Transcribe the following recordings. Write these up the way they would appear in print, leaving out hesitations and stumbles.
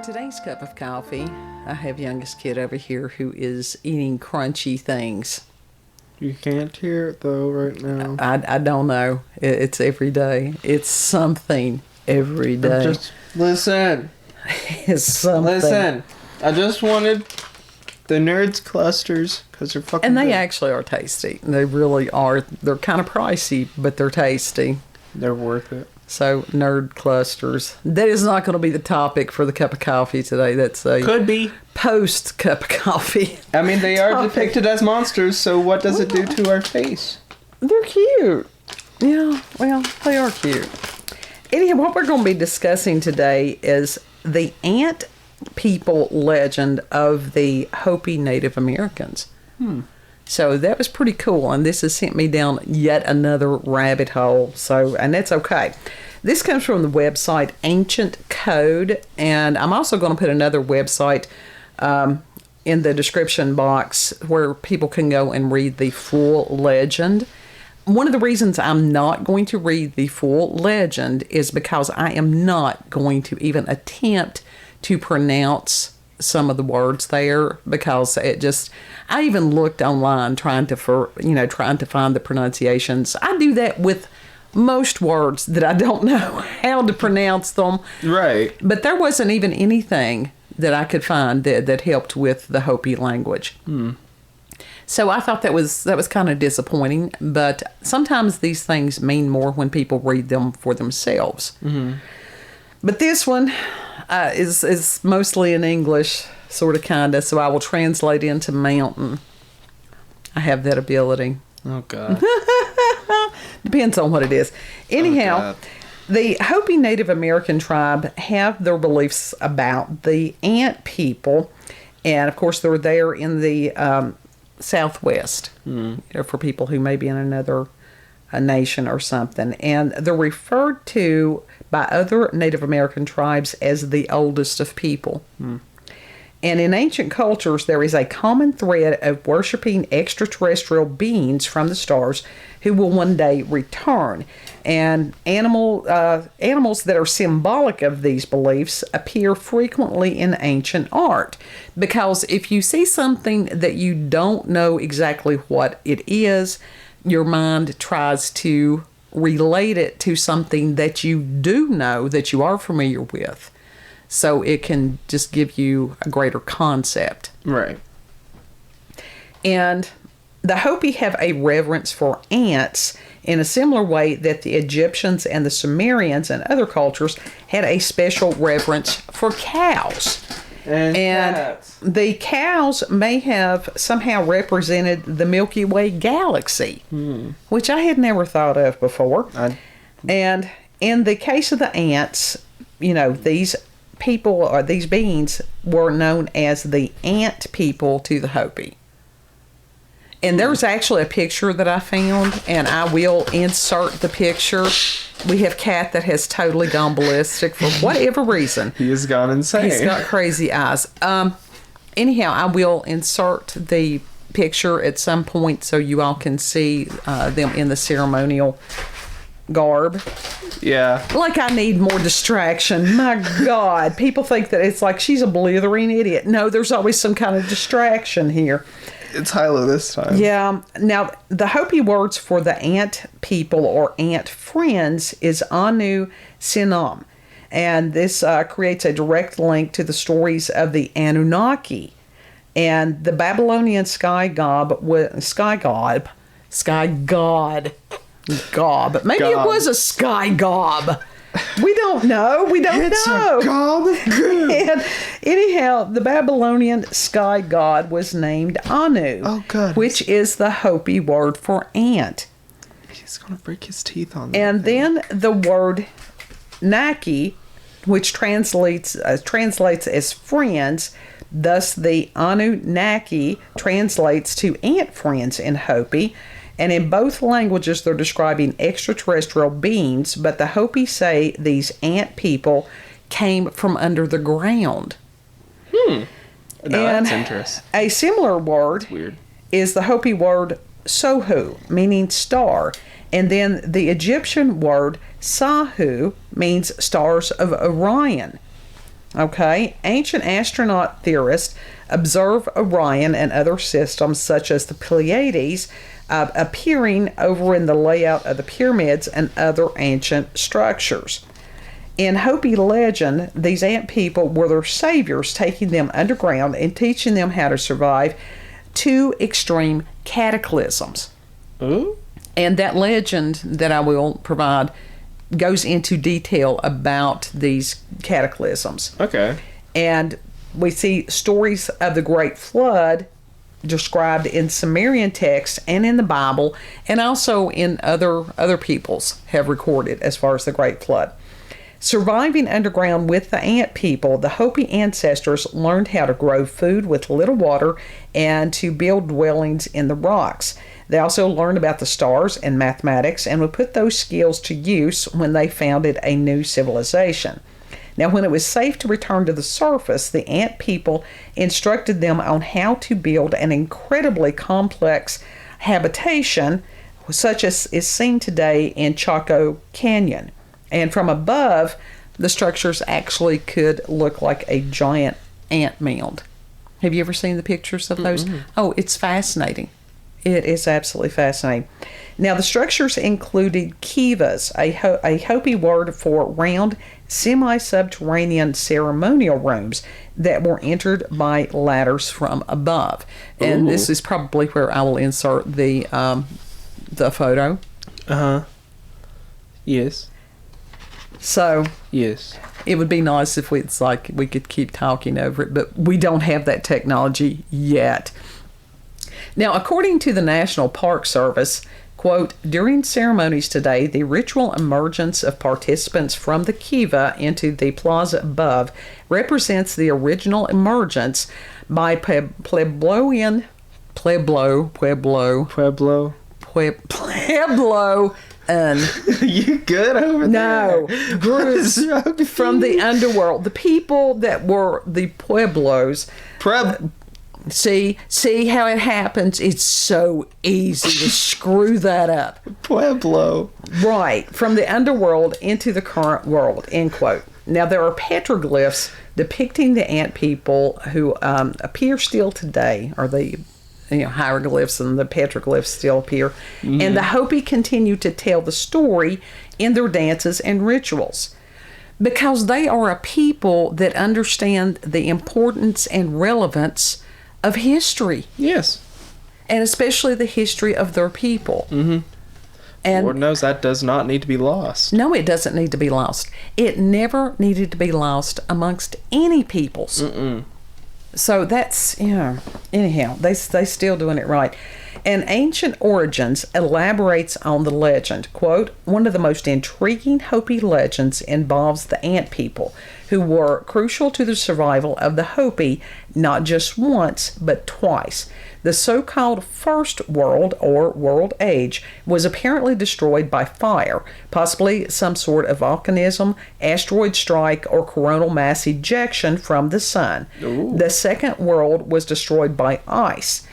For today's cup of coffee, I have youngest kid over here who is eating crunchy things. You can't hear it though right now. I don't know. It's every day. It's something every day. Just listen. It's something. Listen. I just wanted the Nerds clusters because they're fucking And they good. actually are tasty. They really are. They're kind of pricey, but they're tasty. They're worth it. So, nerd clusters. That is not going to be the topic for the cup of coffee today. That's a Could be. post cup of coffee. I mean, they are topic. depicted as monsters, so what does it do to our face? They're cute. Yeah, well, they are cute. Anyhow, what we're going to be discussing today is the ant people legend of the Hopi Native Americans. So that was pretty cool, and this has sent me down yet another rabbit hole. So, and that's okay. This comes from the website Ancient Code, and I'm also going to put another website in the description box where people can go and read the full legend. One of the reasons I'm not going to read the full legend is because I am not going to even attempt to pronounce some of the words there, because it just, I even looked online trying to find the pronunciations. I do that with most words that I don't know how to pronounce them. Right. But there wasn't even anything that I could find that helped with the Hopi language. So I thought that was kind of disappointing, but sometimes these things mean more when people read them for themselves. But this one is mostly in English, sort of, kind of, so I will translate into mountain. I have that ability. Oh, God. Depends on what it is. Anyhow, the Hopi Native American tribe have their beliefs about the ant people, and of course they're there in the Southwest, for people who may be in another nation or something, and they're referred to by other Native American tribes as the oldest of people. And in ancient cultures, there is a common thread of worshiping extraterrestrial beings from the stars who will one day return. And animals that are symbolic of these beliefs appear frequently in ancient art. Because if you see something that you don't know exactly what it is, your mind tries to relate it to something that you do know, that you are familiar with. So it can just give you a greater concept. Right. And the Hopi have a reverence for ants in a similar way that the Egyptians and the Sumerians and other cultures had a special reverence for cows. And cats. The cows may have somehow represented the Milky Way galaxy, which I had never thought of before. And in the case of the ants, these people or these beings were known as the ant people to the Hopi. And there's actually a picture that I found, and I will insert the picture. We have Kat that has totally gone ballistic for whatever reason. He has gone insane. He's got crazy eyes. Anyhow, I will insert the picture at some point so you all can see them in the ceremonial garb. Yeah. Like I need more distraction. My God. People think that it's like she's a blithering idiot. No, there's always some kind of distraction here. It's Hilo this time. Yeah. Now, the Hopi words for the ant people or ant friends is Anu Sinam. And this creates a direct link to the stories of the Anunnaki. And the Babylonian sky god. Maybe it was a sky gob. We don't know. It's a gob. And anyhow, the Babylonian sky god was named Anu. Oh, God. Which is the Hopi word for ant. He's going to break his teeth on that. And then the word Naki, which translates as friends, thus the Anunnaki translates to ant friends in Hopi. And in both languages, they're describing extraterrestrial beings, but the Hopi say these ant people came from under the ground. No, that's interesting. A similar word is the Hopi word Sohu, meaning star. And then the Egyptian word Sahu means stars of Orion. Okay, ancient astronaut theorists observe Orion and other systems such as the Pleiades appearing over in the layout of the pyramids and other ancient structures. In Hopi legend, these ant people were their saviors, taking them underground and teaching them how to survive two extreme cataclysms. Ooh. And that legend that I will provide goes into detail about these cataclysms. Okay. And we see stories of the Great Flood described in Sumerian texts and in the Bible, and also in other peoples have recorded as far as the Great Flood. Surviving underground with the ant people, the Hopi ancestors learned how to grow food with little water and to build dwellings in the rocks. They also learned about the stars and mathematics and would put those skills to use when they founded a new civilization. Now, when it was safe to return to the surface, the ant people instructed them on how to build an incredibly complex habitation, such as is seen today in Chaco Canyon. And from above, the structures actually could look like a giant ant mound. Have you ever seen the pictures of those? Mm-hmm. Oh, it's fascinating. It is absolutely fascinating. Now, the structures included kivas, a Hopi word for round, semi-subterranean ceremonial rooms that were entered by ladders from above. And Ooh. this is probably where I will insert the photo. Uh-huh. Yes. So yes, it would be nice if we could keep talking over it, but we don't have that technology yet. Now, according to the National Park Service, quote, during ceremonies today, the ritual emergence of participants from the kiva into the plaza above represents the original emergence by Pueblo. You good over no, there? groups from the underworld. The people that were the Pueblos. See how it happens? It's so easy to screw that up. Pueblo. Right, from the underworld into the current world, end quote. Now, there are petroglyphs depicting the ant people who appear still today, or the hieroglyphs and the petroglyphs still appear. Mm-hmm. And the Hopi continue to tell the story in their dances and rituals because they are a people that understand the importance and relevance of history. Yes. And especially the history of their people. Mm-hmm. And Lord knows that does not need to be lost. No, it doesn't need to be lost. It never needed to be lost amongst any peoples. Mm-mm. So that's, anyhow, they still doing it right. And Ancient Origins elaborates on the legend. Quote, one of the most intriguing Hopi legends involves the ant people, who were crucial to the survival of the Hopi not just once, but twice. The so-called First World, or World Age, was apparently destroyed by fire, possibly some sort of volcanism, asteroid strike, or coronal mass ejection from the sun. Ooh. The Second World was destroyed by ice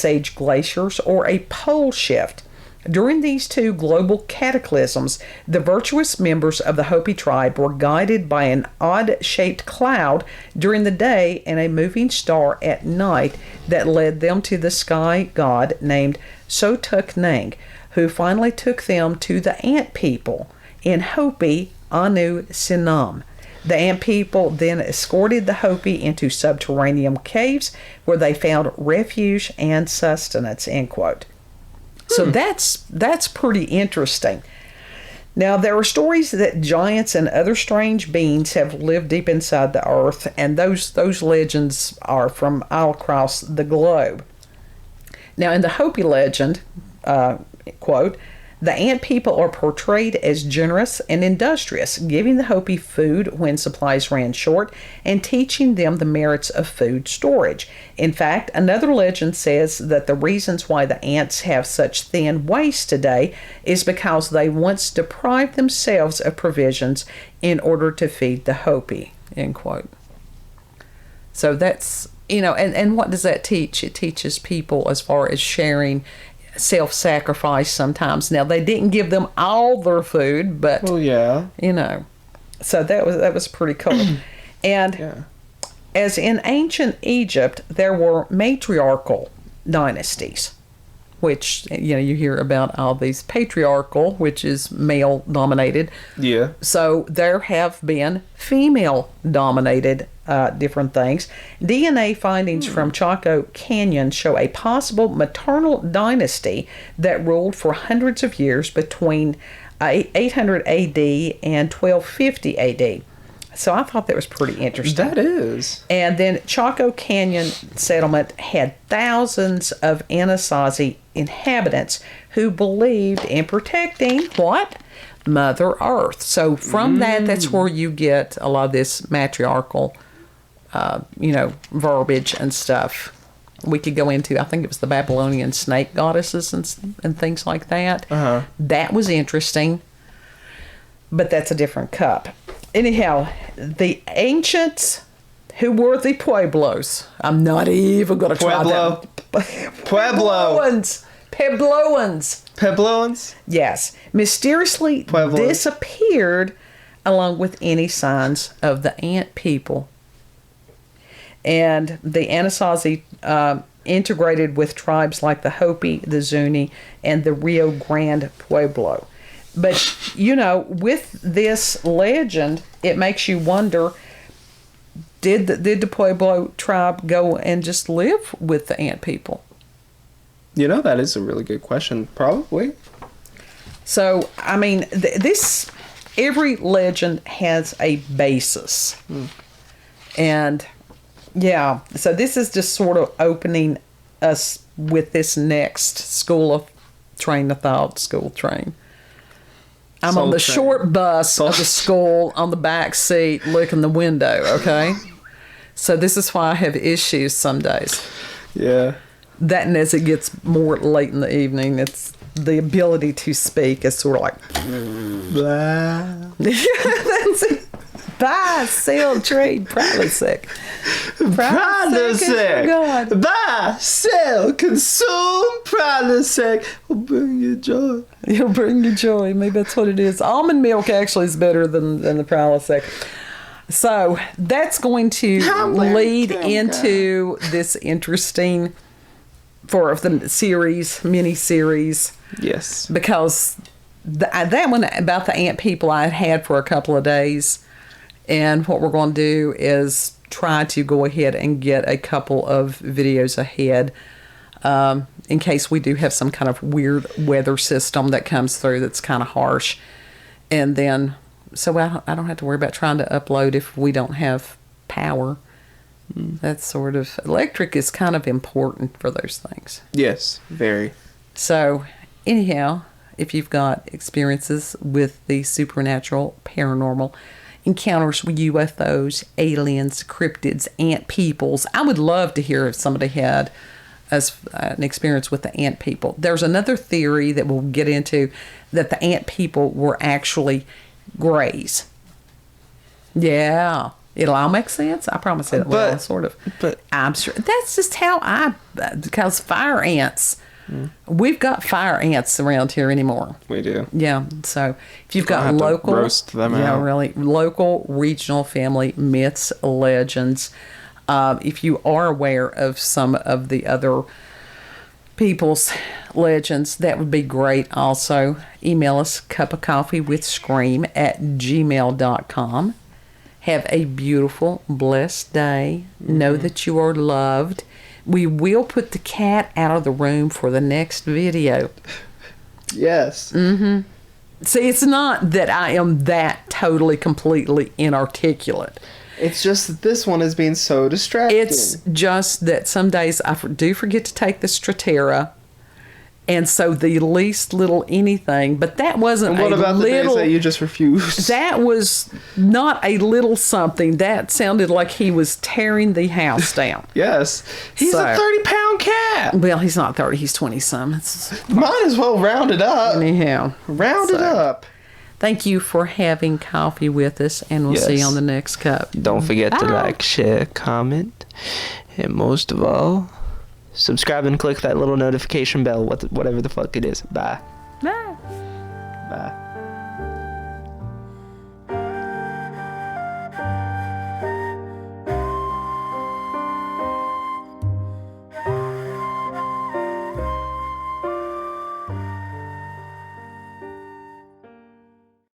age glaciers, or a pole shift. During these two global cataclysms, the virtuous members of the Hopi tribe were guided by an odd-shaped cloud during the day and a moving star at night that led them to the sky god named Sotuknang, who finally took them to the ant people, in Hopi, Anu Sinam. The ant people then escorted the Hopi into subterranean caves where they found refuge and sustenance, end quote. So that's pretty interesting. Now, there are stories that giants and other strange beings have lived deep inside the earth, and those legends are from all across the globe. Now, in the Hopi legend, quote, the ant people are portrayed as generous and industrious, giving the Hopi food when supplies ran short and teaching them the merits of food storage. In fact, another legend says that the reasons why the ants have such thin waist today is because they once deprived themselves of provisions in order to feed the Hopi, end quote. So that's, and what does that teach? It teaches people as far as sharing, self-sacrifice sometimes. Now, they didn't give them all their food, but well, yeah, so that was pretty cool. And as in ancient Egypt, there were matriarchal dynasties, which, you hear about all these patriarchal, which is male dominated. Yeah. So there have been female dominated different things. DNA findings from Chaco Canyon show a possible maternal dynasty that ruled for hundreds of years between 800 AD and 1250 AD. So I thought that was pretty interesting. That is. And then Chaco Canyon settlement had thousands of Anasazi inhabitants who believed in protecting what? Mother Earth. So from that's where you get a lot of this matriarchal, verbiage and stuff. We could go into, I think it was the Babylonian snake goddesses and things like that. Uh-huh. That was interesting, but that's a different cup. Anyhow, the ancients who were the Pueblos. I'm not even going to try that. Puebloans? Yes. Mysteriously disappeared along with any signs of the ant people. And the Anasazi integrated with tribes like the Hopi, the Zuni, and the Rio Grande Pueblo. But, with this legend, it makes you wonder, did the Pueblo tribe go and just live with the ant people? That is a really good question. Probably. So, I mean, every legend has a basis. And, so this is just sort of opening us with this next school train. I'm on the short bus of the school on the back seat looking the window, okay? So this is why I have issues some days. Yeah. That, and as it gets more late in the evening, it's the ability to speak is sort of like... Blah. That's it. Buy, sell, trade, Prilosec. Prilosec. Buy, sell, consume Prilosec. Will bring you joy. It'll bring you joy. Maybe that's what it is. Almond milk actually is better than the Prilosec. So that's going to lead into this interesting for the mini-series. Yes. Because that one about the ant people I had for a couple of days. And what we're going to do is try to go ahead and get a couple of videos ahead in case we do have some kind of weird weather system that comes through that's kind of harsh. And then, so I don't have to worry about trying to upload if we don't have power. That's sort of, electric is kind of important for those things. Yes, very. So, anyhow, if you've got experiences with the supernatural, paranormal, encounters with UFOs, aliens, cryptids, ant peoples. I would love to hear if somebody had an experience with the ant people. There's another theory that we'll get into, that the ant people were actually greys. Yeah. It'll all make sense. I promise it will, sort of. But I'm sure that's just how because fire ants. We've got fire ants around here anymore. We do. Yeah. So if you've got local, roast them out. Really local, regional family myths, legends. If you are aware of some of the other people's legends, that would be great. Also, email us cupofcoffeewithscream@gmail.com. Have a beautiful, blessed day. Know that you are loved. We will put the cat out of the room for the next video. Yes. Mm-hmm. See, it's not that I am that totally, completely inarticulate. It's just that this one is being so distracting. It's just that some days I do forget to take the Stratera. And so the least little anything, but that wasn't a little... What about the days that you just refused? That was not a little something. That sounded like he was tearing the house down. Yes. He's a 30-pound cat. Well, he's not 30. He's 20-some. Might as well round it up. Anyhow. Round it up. Thank you for having coffee with us, and we'll see you on the next cup. Don't forget to like, share, comment, and most of all... subscribe and click that little notification bell, whatever the fuck it is. Bye. Bye. Bye.